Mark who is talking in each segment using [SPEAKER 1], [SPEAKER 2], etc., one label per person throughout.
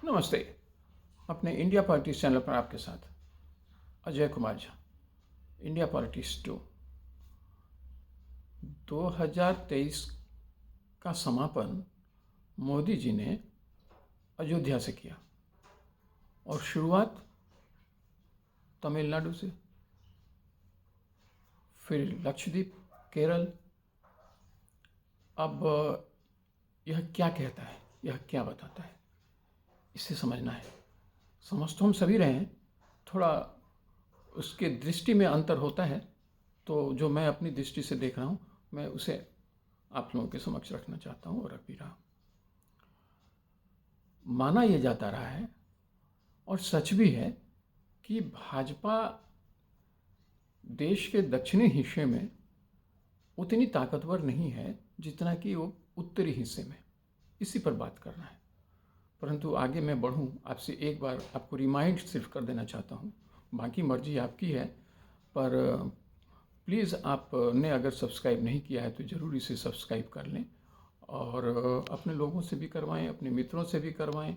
[SPEAKER 1] नमस्ते। अपने India politics channel पर आपके साथ अजय कुमार झा। इंडिया पॉलिटिक्स 2 2023 का समापन मोदी जी ने अयोध्या से किया और शुरुआत तमिलनाडु से, फिर लक्षद्वीप, केरल। अब यह क्या कहता है, यह क्या बताता है, इसे समझना है। समझ तो हम सभी रहे हैं, थोड़ा उसके दृष्टि में अंतर होता है, तो जो मैं अपनी दृष्टि से देख रहा हूँ मैं उसे आप लोगों के समक्ष रखना चाहता हूँ और रख भी रहा हूँ। माना यह जाता रहा है और सच भी है कि भाजपा देश के दक्षिणी हिस्से में उतनी ताकतवर नहीं है जितना कि वो उत्तरी हिस्से में। इसी पर बात करना है, परंतु आगे मैं बढ़ूं आपसे एक बार आपको रिमाइंड सिर्फ कर देना चाहता हूं, बाकी मर्जी आपकी है। पर प्लीज़ आपने अगर सब्सक्राइब नहीं किया है तो ज़रूर इसे सब्सक्राइब कर लें और अपने लोगों से भी करवाएं, अपने मित्रों से भी करवाएं,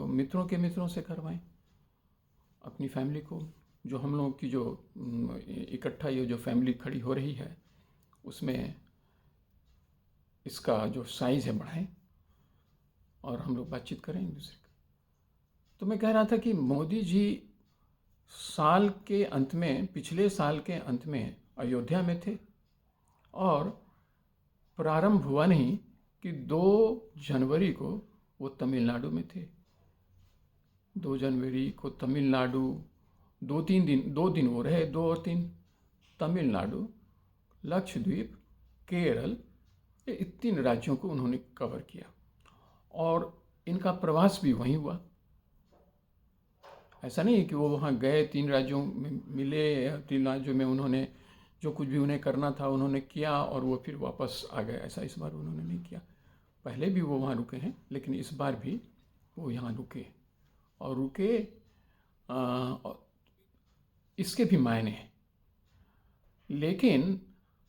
[SPEAKER 1] मित्रों के मित्रों से करवाएं, अपनी फैमिली को। जो हम लोगों की जो इकट्ठा ये जो फैमिली खड़ी हो रही है उसमें इसका जो साइज़ है बढ़ाएं और हम लोग बातचीत करें एक दूसरे की। तो मैं कह रहा था कि मोदी जी साल के अंत में, पिछले साल के अंत में अयोध्या में थे और प्रारंभ हुआ नहीं कि 2 जनवरी को वो तमिलनाडु में थे। 2 जनवरी को तमिलनाडु, 2 दिन वो रहे, 2 और 3 तमिलनाडु, लक्षद्वीप, केरल, ये 3 राज्यों को उन्होंने कवर किया और इनका प्रवास भी वहीं हुआ। ऐसा नहीं है कि वो वहाँ गए, 3 राज्यों में मिले, 3 राज्यों में उन्होंने जो कुछ भी उन्हें करना था उन्होंने किया और वो फिर वापस आ गए। ऐसा इस बार उन्होंने नहीं किया। पहले भी वो वहाँ रुके हैं, लेकिन इस बार भी वो यहाँ रुके और रुके। इसके भी मायने हैं, लेकिन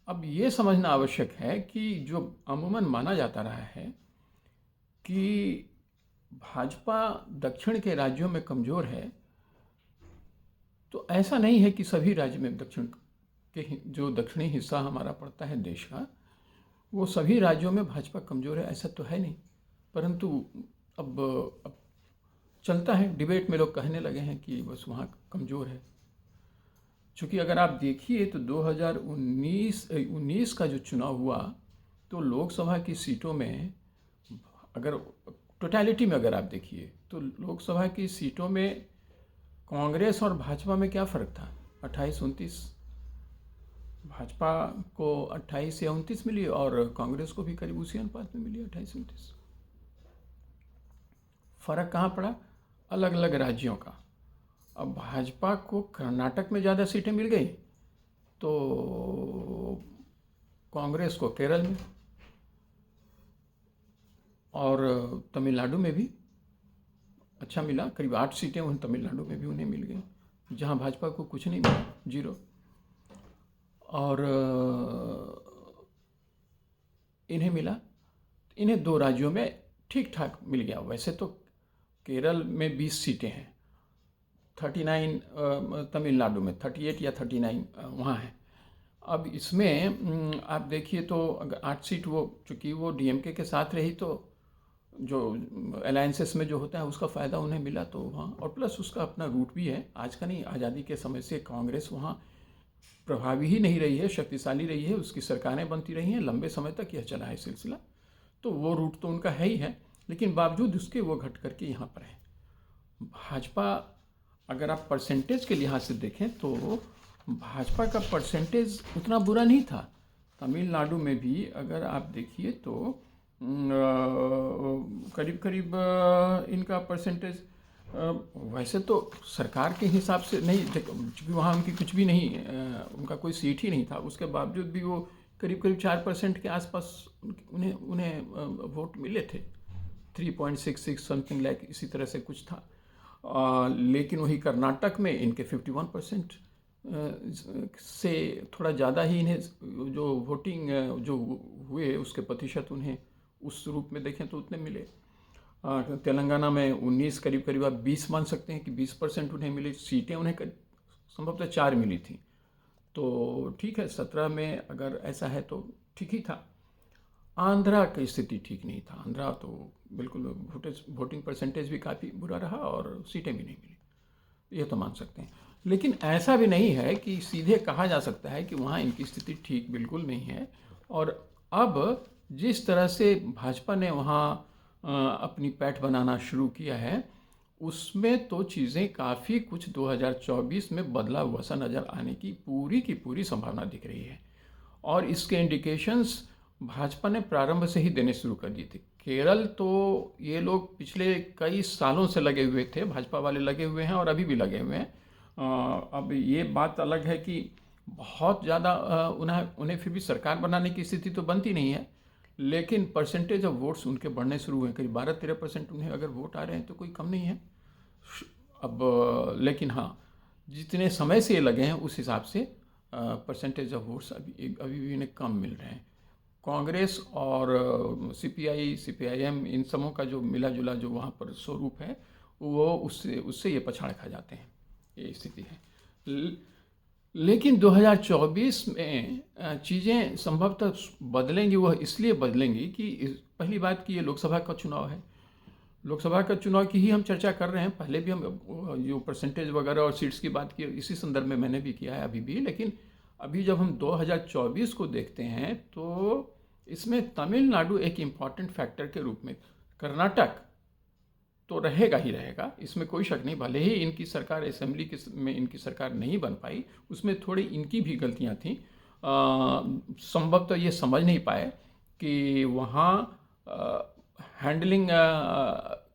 [SPEAKER 1] अब ये समझना आवश्यक है कि जो अमूमन माना जाता रहा है कि भाजपा दक्षिण के राज्यों में कमज़ोर है, तो ऐसा नहीं है कि सभी राज्य में दक्षिण के जो दक्षिणी हिस्सा हमारा पड़ता है देश का, वो सभी राज्यों में भाजपा कमज़ोर है, ऐसा तो है नहीं। परंतु अब चलता है, डिबेट में लोग कहने लगे हैं कि बस वहाँ कमज़ोर है। चूँकि अगर आप देखिए तो 2019 का जो चुनाव हुआ तो लोकसभा की सीटों में, अगर टोटलिटी में अगर आप देखिए तो लोकसभा की सीटों में कांग्रेस और भाजपा में क्या फ़र्क था? 28-29। भाजपा को 28 या 29 मिली और कांग्रेस को भी करीब उसी अनुपात में मिली, 28-29। फ़र्क कहाँ पड़ा? अलग अलग राज्यों का। अब भाजपा को कर्नाटक में ज़्यादा सीटें मिल गई तो कांग्रेस को केरल में और तमिलनाडु में भी अच्छा मिला, करीब 8 सीटें उन तमिलनाडु में भी उन्हें मिल गई, जहां भाजपा को कुछ नहीं मिला, 0। और इन्हें मिला, इन्हें 2 राज्यों में ठीक ठाक मिल गया। वैसे तो केरल में 20 सीटें हैं, 39 तमिलनाडु में 38 या 39 वहाँ है। अब इसमें आप देखिए तो अगर 8 सीट वो, चूँकि वो डीएमके के साथ रही तो जो अलायंसेस में जो होता है उसका फ़ायदा उन्हें मिला, तो वहाँ, और प्लस उसका अपना रूट भी है। आज का नहीं, आज़ादी के समय से कांग्रेस वहाँ प्रभावी ही नहीं रही है, शक्तिशाली रही है, उसकी सरकारें बनती रही हैं, लंबे समय तक यह चला है सिलसिला। तो वो रूट तो उनका है ही है, लेकिन बावजूद उसके वो घट करके यहाँ पर है। भाजपा, अगर आप परसेंटेज के लिहाज से देखें तो भाजपा का परसेंटेज उतना बुरा नहीं था। तमिलनाडु में भी अगर आप देखिए तो करीब करीब इनका परसेंटेज, वैसे तो सरकार के हिसाब से नहीं, क्योंकि वहाँ उनकी कुछ भी नहीं, उनका कोई सीट ही नहीं था, उसके बावजूद भी वो करीब करीब 4% के आसपास उन्हें वोट मिले थे, 3.66 समथिंग लाइक, इसी तरह से कुछ था। लेकिन वही कर्नाटक में इनके 51% से थोड़ा ज़्यादा ही इन्हें जो वोटिंग जो हुए उसके प्रतिशत उन्हें उस रूप में देखें तो उतने मिले। तेलंगाना में 19, करीब करीब आप 20 मान सकते हैं कि 20% उन्हें मिली सीटें, उन्हें संभवतः 4 मिली थी। तो ठीक है, 17 में अगर ऐसा है तो ठीक ही था। आंध्रा की स्थिति ठीक नहीं था। आंध्रा तो बिल्कुल वोटिंग परसेंटेज भी काफ़ी बुरा रहा और सीटें भी नहीं मिली, ये तो मान सकते हैं। लेकिन ऐसा भी नहीं है कि सीधे कहा जा सकता है कि वहाँ इनकी स्थिति ठीक बिल्कुल नहीं है। और अब जिस तरह से भाजपा ने वहाँ अपनी पैठ बनाना शुरू किया है, उसमें तो चीज़ें काफ़ी कुछ 2024 में बदला हुआ सा नज़र आने की पूरी संभावना दिख रही है। और इसके इंडिकेशंस भाजपा ने प्रारंभ से ही देने शुरू कर दिए थे। केरल तो ये लोग पिछले कई सालों से लगे हुए थे, भाजपा वाले लगे हुए हैं और अभी भी लगे हुए हैं। अब ये बात अलग है कि बहुत ज़्यादा उन्हें फिर भी सरकार बनाने की स्थिति तो बनती नहीं है, लेकिन परसेंटेज ऑफ वोट्स उनके बढ़ने शुरू हुए। करीब 12-13% उन्हें अगर वोट आ रहे हैं तो कोई कम नहीं है। अब लेकिन हाँ, जितने समय से ये लगे हैं उस हिसाब से परसेंटेज ऑफ वोट्स अभी भी इन्हें कम मिल रहे हैं। कांग्रेस और सीपीआई, सीपीआईएम, इन सबों का जो मिला जुला जो वहाँ पर स्वरूप है, वो उससे ये पछाड़ खा जाते हैं, ये स्थिति है। लेकिन 2024 में चीज़ें संभवतः बदलेंगी। वह इसलिए बदलेंगी कि पहली बात कि ये लोकसभा का चुनाव है। लोकसभा का चुनाव की ही हम चर्चा कर रहे हैं। पहले भी हम जो परसेंटेज वगैरह और सीट्स की बात की इसी संदर्भ में मैंने भी किया है अभी भी। लेकिन अभी जब हम 2024 को देखते हैं तो इसमें तमिलनाडु एक इम्पॉर्टेंट फैक्टर के रूप में, कर्नाटक तो रहेगा ही रहेगा, इसमें कोई शक नहीं। भले ही इनकी सरकार असेंबली में इनकी सरकार नहीं बन पाई, उसमें थोड़ी इनकी भी गलतियां थी। संभवतः ये समझ नहीं पाए कि वहाँ हैंडलिंग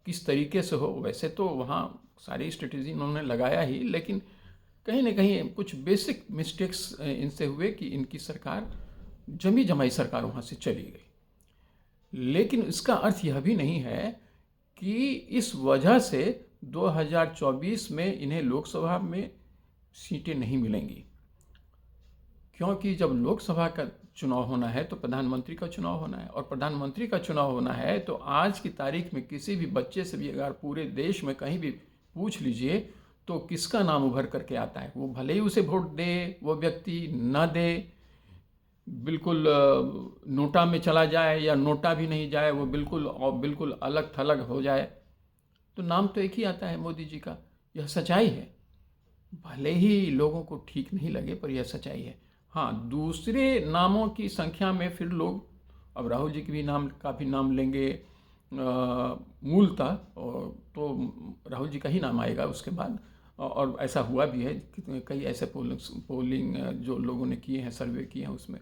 [SPEAKER 1] किस तरीके से हो। वैसे तो वहाँ सारी स्ट्रेटेजी उन्होंने लगाया ही, लेकिन कहीं ना कहीं कुछ बेसिक मिस्टेक्स इनसे हुए कि इनकी सरकार जमी जमाई सरकार वहाँ से चली गई। लेकिन इसका अर्थ यह भी नहीं है कि इस वजह से 2024 में इन्हें लोकसभा में सीटें नहीं मिलेंगी, क्योंकि जब लोकसभा का चुनाव होना है तो प्रधानमंत्री का चुनाव होना है, और प्रधानमंत्री का चुनाव होना है तो आज की तारीख में किसी भी बच्चे से भी अगर पूरे देश में कहीं भी पूछ लीजिए तो किसका नाम उभर करके आता है। वो भले ही उसे वोट दे, वो व्यक्ति न दे, बिल्कुल नोटा में चला जाए या नोटा भी नहीं जाए, वो बिल्कुल अलग थलग हो जाए, तो नाम तो एक ही आता है, मोदी जी का। यह सच्चाई है, भले ही लोगों को ठीक नहीं लगे, पर यह सच्चाई है। हाँ, दूसरे नामों की संख्या में फिर लोग अब राहुल जी की भी काफ़ी नाम लेंगे। मूलतः तो राहुल जी का ही नाम आएगा उसके बाद, और ऐसा हुआ भी है। कई ऐसे पोलिंग जो लोगों ने किए हैं, सर्वे किए हैं, उसमें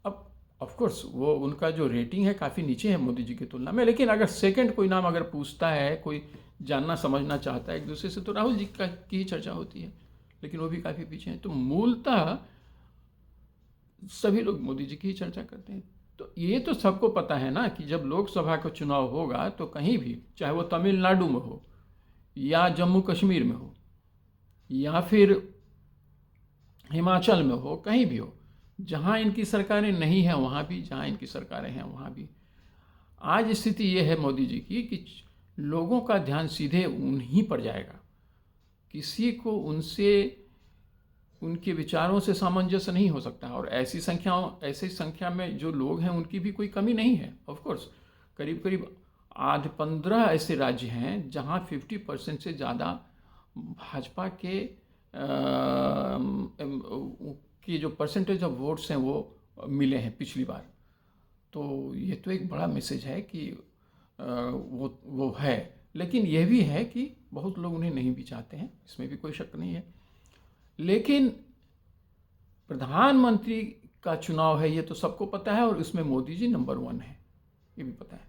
[SPEAKER 1] अब ऑफ कोर्स वो उनका जो रेटिंग है काफ़ी नीचे है मोदी जी की तुलना में। लेकिन अगर सेकंड कोई नाम अगर पूछता है, कोई जानना समझना चाहता है एक दूसरे से, तो राहुल जी की ही चर्चा होती है, लेकिन वो भी काफ़ी पीछे हैं। तो मूलतः सभी लोग मोदी जी की ही चर्चा करते हैं। तो ये तो सबको पता है ना कि जब लोकसभा का चुनाव होगा तो कहीं भी, चाहे वो तमिलनाडु में हो या जम्मू कश्मीर में हो या फिर हिमाचल में हो, कहीं भी हो, जहाँ इनकी सरकारें नहीं हैं वहाँ भी, जहाँ इनकी सरकारें हैं वहाँ भी, आज स्थिति ये है मोदी जी की कि लोगों का ध्यान सीधे उन्हीं पर जाएगा। किसी को उनके विचारों से सामंजस्य नहीं हो सकता। और ऐसी संख्या में जो लोग हैं उनकी भी कोई कमी नहीं है। ऑफ कोर्स करीब करीब 15 ऐसे राज्य हैं जहाँ 50% से ज़्यादा भाजपा की जो परसेंटेज ऑफ वोट्स हैं वो मिले हैं पिछली बार। तो ये तो एक बड़ा मैसेज है कि वो है। लेकिन यह भी है कि बहुत लोग उन्हें नहीं भी चाहते हैं, इसमें भी कोई शक नहीं है। लेकिन प्रधानमंत्री का चुनाव है, ये तो सबको पता है, और इसमें मोदी जी नंबर 1 है, ये भी पता है।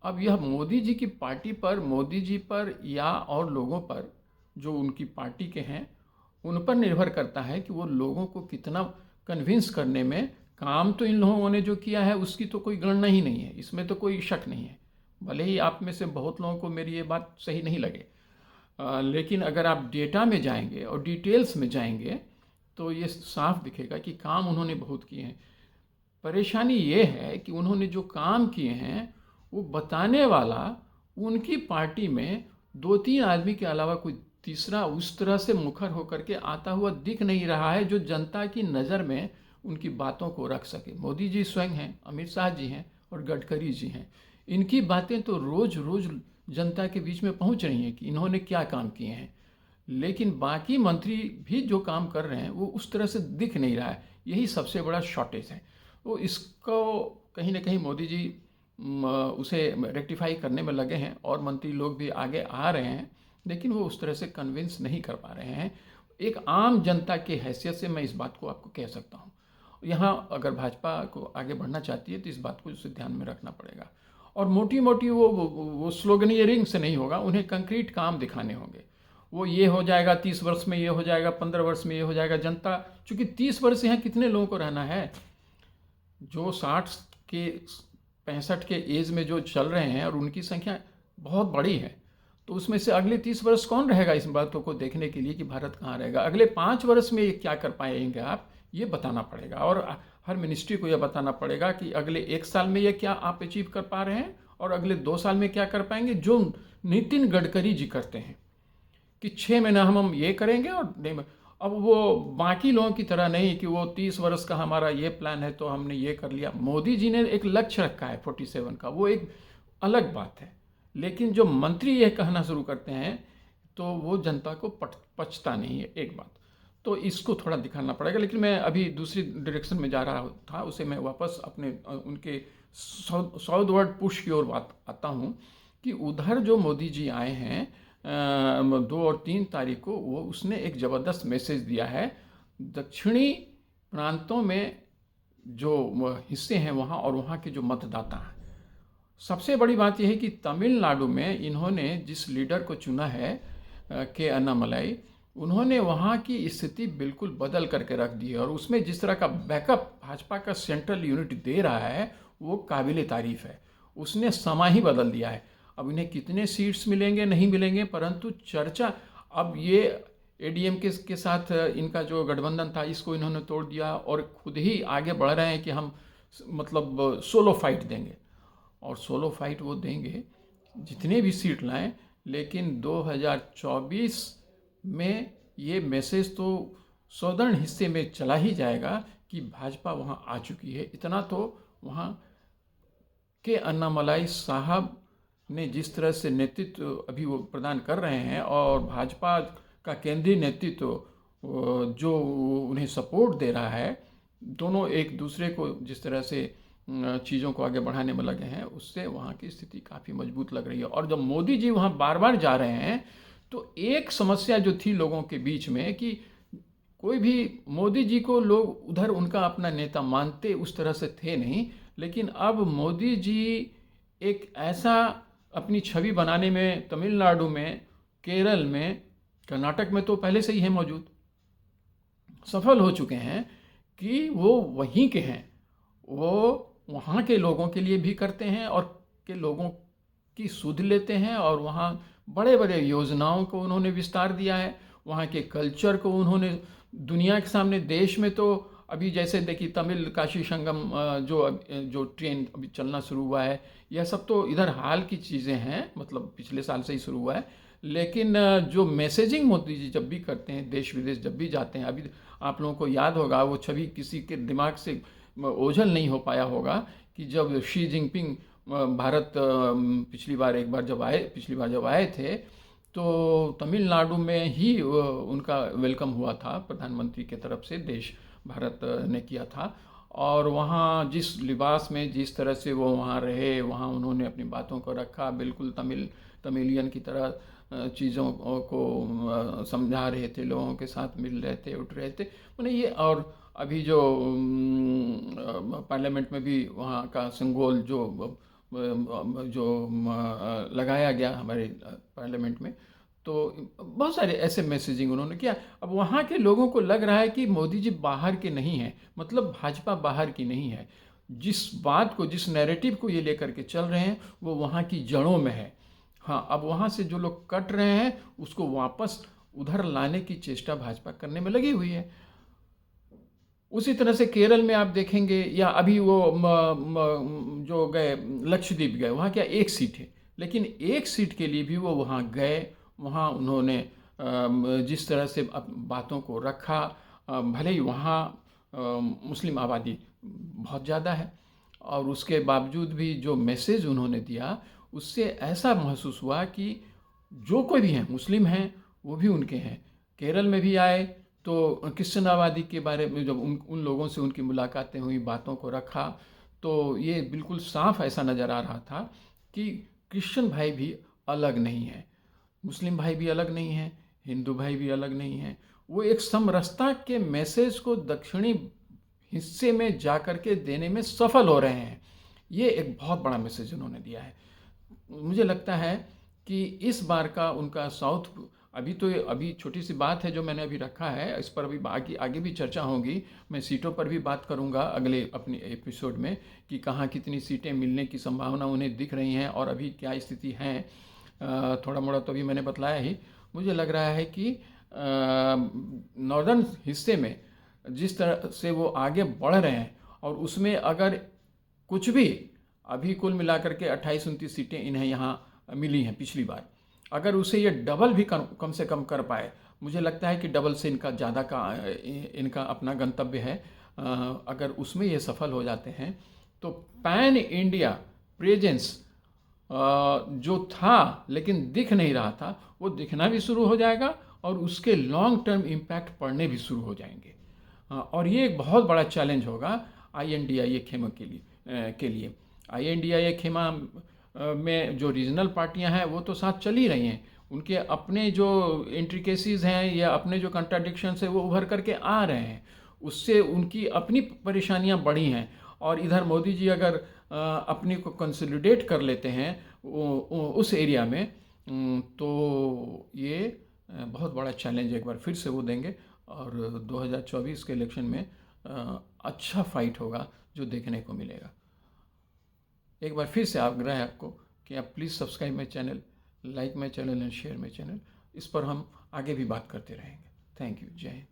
[SPEAKER 1] अब यह मोदी जी की पार्टी पर, मोदी जी पर या और लोगों पर जो उनकी पार्टी के हैं उन पर निर्भर करता है कि वो लोगों को कितना कन्विंस करने में, काम तो इन लोगों ने जो किया है उसकी तो कोई गणना ही नहीं है, इसमें तो कोई शक नहीं है। भले ही आप में से बहुत लोगों को मेरी ये बात सही नहीं लगे, लेकिन अगर आप डेटा में जाएंगे और डिटेल्स में जाएंगे तो ये साफ दिखेगा कि काम उन्होंने बहुत किए हैं। परेशानी ये है कि उन्होंने जो काम किए हैं वो बताने वाला उनकी पार्टी में 2-3 आदमी के अलावा कोई तीसरा उस तरह से मुखर होकर के आता हुआ दिख नहीं रहा है जो जनता की नज़र में उनकी बातों को रख सके। मोदी जी स्वयं हैं, अमित शाह जी हैं और गडकरी जी हैं। इनकी बातें तो रोज़ रोज़ जनता के बीच में पहुंच रही हैं कि इन्होंने क्या काम किए हैं, लेकिन बाकी मंत्री भी जो काम कर रहे हैं वो उस तरह से दिख नहीं रहा है। यही सबसे बड़ा शॉर्टेज है। तो इसको कहीं ना कहीं मोदी जी उसे रेक्टिफाई करने में लगे हैं और मंत्री लोग भी आगे आ रहे हैं, लेकिन वो उस तरह से कन्विंस नहीं कर पा रहे हैं। एक आम जनता की हैसियत से मैं इस बात को आपको कह सकता हूँ। यहाँ अगर भाजपा को आगे बढ़ना चाहती है तो इस बात को उसे ध्यान में रखना पड़ेगा। और मोटी मोटी वो स्लोगनियरिंग से नहीं होगा, उन्हें कंक्रीट काम दिखाने होंगे। वो ये हो जाएगा 30 वर्ष में, ये हो जाएगा 15 वर्ष में, ये हो जाएगा। जनता चूँकि 30 वर्ष यहाँ कितने लोगों को रहना है, जो 60 के 65 के एज में जो चल रहे हैं और उनकी संख्या बहुत बड़ी है, तो उसमें से अगले 30 वर्ष कौन रहेगा इस बातों को देखने के लिए कि भारत कहाँ रहेगा। अगले 5 वर्ष में ये क्या कर पाएंगे आप, ये बताना पड़ेगा। और हर मिनिस्ट्री को यह बताना पड़ेगा कि अगले 1 साल में ये क्या आप अचीव कर पा रहे हैं और अगले 2 साल में क्या कर पाएंगे। जो नितिन गडकरी जी करते हैं कि 6 महीना हम ये करेंगे और नहीं, अब वो बाकी लोगों की तरह नहीं कि वो 30 वर्ष का हमारा ये प्लान है तो हमने ये कर लिया। मोदी जी ने एक लक्ष्य रखा है 47 का, वो एक अलग बात है। लेकिन जो मंत्री ये कहना शुरू करते हैं तो वो जनता को पचता नहीं है, एक बात। तो इसको थोड़ा दिखाना पड़ेगा। लेकिन मैं अभी दूसरी डायरेक्शन में जा रहा था, उसे मैं वापस अपने उनके साउथवर्ड पुश की ओर बात आता हूँ कि उधर जो मोदी जी आए हैं 2 और 3 तारीख को, वो उसने एक ज़बरदस्त मैसेज दिया है। दक्षिणी प्रांतों में जो हिस्से हैं वहाँ और वहाँ के जो मतदाता हैं, सबसे बड़ी बात यह है कि तमिलनाडु में इन्होंने जिस लीडर को चुना है के अन्नामलाई, उन्होंने वहाँ की स्थिति बिल्कुल बदल करके रख दी है। और उसमें जिस तरह का बैकअप भाजपा का सेंट्रल यूनिट दे रहा है वो काबिले तारीफ है। उसने समा ही बदल दिया है। अब इन्हें कितने सीट्स मिलेंगे नहीं मिलेंगे, परंतु चर्चा अब ये एडीएम के साथ इनका जो गठबंधन था इसको इन्होंने तोड़ दिया और खुद ही आगे बढ़ रहे हैं कि हम मतलब सोलो फाइट देंगे। और सोलो फाइट वो देंगे जितने भी सीट लाएं, लेकिन 2024 में ये मैसेज तो सौदर्न हिस्से में चला ही जाएगा कि भाजपा वहाँ आ चुकी है। इतना तो वहाँ के अन्नामलाई साहब ने जिस तरह से नेतृत्व अभी वो प्रदान कर रहे हैं और भाजपा का केंद्रीय नेतृत्व जो उन्हें सपोर्ट दे रहा है, दोनों एक दूसरे को जिस तरह से चीज़ों को आगे बढ़ाने में लगे हैं, उससे वहाँ की स्थिति काफ़ी मजबूत लग रही है। और जब मोदी जी वहाँ बार बार जा रहे हैं तो एक समस्या जो थी लोगों के बीच में कि कोई भी मोदी जी को लोग उधर उनका अपना नेता मानते उस तरह से थे नहीं, लेकिन अब मोदी जी एक ऐसा अपनी छवि बनाने में तमिलनाडु में, केरल में, कर्नाटक में तो पहले से ही है मौजूद, सफल हो चुके हैं कि वो वहीं के हैं। वो वहाँ के लोगों के लिए भी करते हैं और के लोगों की सुध लेते हैं और वहाँ बड़े बड़े योजनाओं को उन्होंने विस्तार दिया है। वहाँ के कल्चर को उन्होंने दुनिया के सामने, देश में तो अभी जैसे देखिए तमिल काशी संगम जो ट्रेन अभी चलना शुरू हुआ है, यह सब तो इधर हाल की चीज़ें हैं, मतलब पिछले साल से ही शुरू हुआ है। लेकिन जो मैसेजिंग मोदी जी जब भी करते हैं, देश विदेश जब भी जाते हैं, अभी आप लोगों को याद होगा वो छवि किसी के दिमाग से ओझल नहीं हो पाया होगा कि जब शी जिनपिंग भारत पिछली बार जब आए थे तो तमिलनाडु में ही उनका वेलकम हुआ था प्रधानमंत्री के तरफ से, देश भारत ने किया था। और वहाँ जिस लिबास में जिस तरह से वो वहाँ रहे, वहाँ उन्होंने अपनी बातों को रखा, बिल्कुल तमिलियन की तरह चीज़ों को समझा रहे थे, लोगों के साथ मिल रहे थे, उठ रहे थे मैंने ये। और अभी जो पार्लियामेंट में भी वहाँ का सिंबल जो लगाया गया हमारे पार्लियामेंट में, तो बहुत सारे ऐसे मैसेजिंग उन्होंने किया। अब वहाँ के लोगों को लग रहा है कि मोदी जी बाहर के नहीं हैं, मतलब भाजपा बाहर की नहीं है। जिस बात को, जिस नैरेटिव को ये लेकर के चल रहे हैं वो वहाँ की जड़ों में है। हाँ, अब वहाँ से जो लोग कट रहे हैं उसको वापस उधर लाने की चेष्टा भाजपा करने में लगी हुई है। उसी तरह से केरल में आप देखेंगे, या अभी वो जो गए लक्षद्वीप गए, वहाँ क्या 1 सीट है, लेकिन एक सीट के लिए भी वो वहाँ गए, वहाँ उन्होंने जिस तरह से बातों को रखा, भले ही वहाँ मुस्लिम आबादी बहुत ज़्यादा है और उसके बावजूद भी जो मैसेज उन्होंने दिया, उससे ऐसा महसूस हुआ कि जो कोई भी हैं, मुस्लिम हैं वो भी उनके हैं। केरल में भी आए तो क्रिश्चियन आबादी के बारे में जब उन लोगों से उनकी मुलाकातें हुई, बातों को रखा, तो ये बिल्कुल साफ ऐसा नज़र आ रहा था कि क्रिश्चियन भाई भी अलग नहीं हैं, मुस्लिम भाई भी अलग नहीं हैं, हिंदू भाई भी अलग नहीं हैं। वो एक समरसता के मैसेज को दक्षिणी हिस्से में जा कर के देने में सफल हो रहे हैं। ये एक बहुत बड़ा मैसेज उन्होंने दिया है। मुझे लगता है कि इस बार का उनका साउथ, अभी छोटी सी बात है जो मैंने अभी रखा है, इस पर अभी आगे भी चर्चा होगी। मैं सीटों पर भी बात करूंगा अगले अपने एपिसोड में कि कहाँ कितनी सीटें मिलने की संभावना उन्हें दिख रही हैं और अभी क्या स्थिति है। थोड़ा मोड़ा तो अभी मैंने बतलाया ही। मुझे लग रहा है कि नॉर्दर्न हिस्से में जिस तरह से वो आगे बढ़ रहे हैं और उसमें अगर कुछ भी, अभी कुल मिलाकर के 28-29 सीटें इन्हें यहाँ मिली हैं पिछली बार, अगर उसे ये डबल भी कम से कम कर पाए, मुझे लगता है कि डबल से इनका ज़्यादा का इनका अपना गंतव्य है। अगर उसमें ये सफल हो जाते हैं तो पैन इंडिया प्रेजेंस जो था लेकिन दिख नहीं रहा था, वो दिखना भी शुरू हो जाएगा और उसके लॉन्ग टर्म इम्पैक्ट पड़ने भी शुरू हो जाएंगे। और ये एक बहुत बड़ा चैलेंज होगा INDIA खेमा के लिए। INDIA खेमा में जो रीजनल पार्टियां हैं वो तो साथ चल ही रही हैं, उनके अपने जो इंट्रिकेसीज हैं या अपने जो कंट्राडिक्शंस है वो उभर करके आ रहे हैं, उससे उनकी अपनी परेशानियां बढ़ी हैं। और इधर मोदी जी अगर अपनी को कंसोलिडेट कर लेते हैं उस एरिया में, तो ये बहुत बड़ा चैलेंज एक बार फिर से वो देंगे और 2024 के इलेक्शन में अच्छा फाइट होगा जो देखने को मिलेगा। एक बार फिर से आग्रह है आपको कि आप please subscribe my channel, like my channel and share my channel. इस पर हम आगे भी बात करते रहेंगे। Thank you. जय हिंद।